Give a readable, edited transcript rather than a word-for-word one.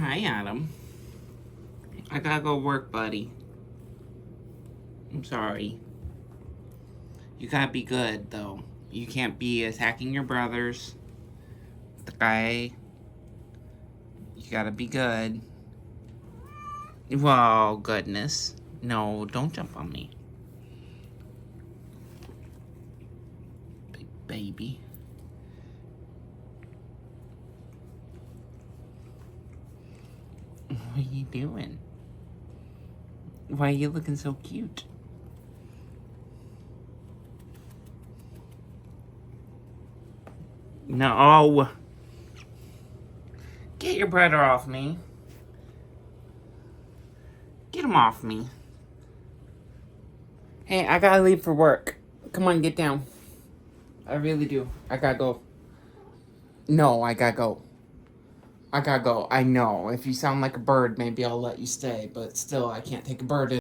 Hi, Adam. I gotta go work, buddy. I'm sorry. You gotta be good, though. You can't be attacking your brothers. The guy. You gotta be good. Well, goodness. No, don't jump on me. Big baby. What are you doing? Why are you looking so cute? No. Get your brother off me. Get him off me. Hey, I gotta leave for work. Come on, get down. I really do. I gotta go. No, I gotta go. I gotta go. I know. If you sound like a bird, maybe I'll let you stay. But still, I can't take a bird in.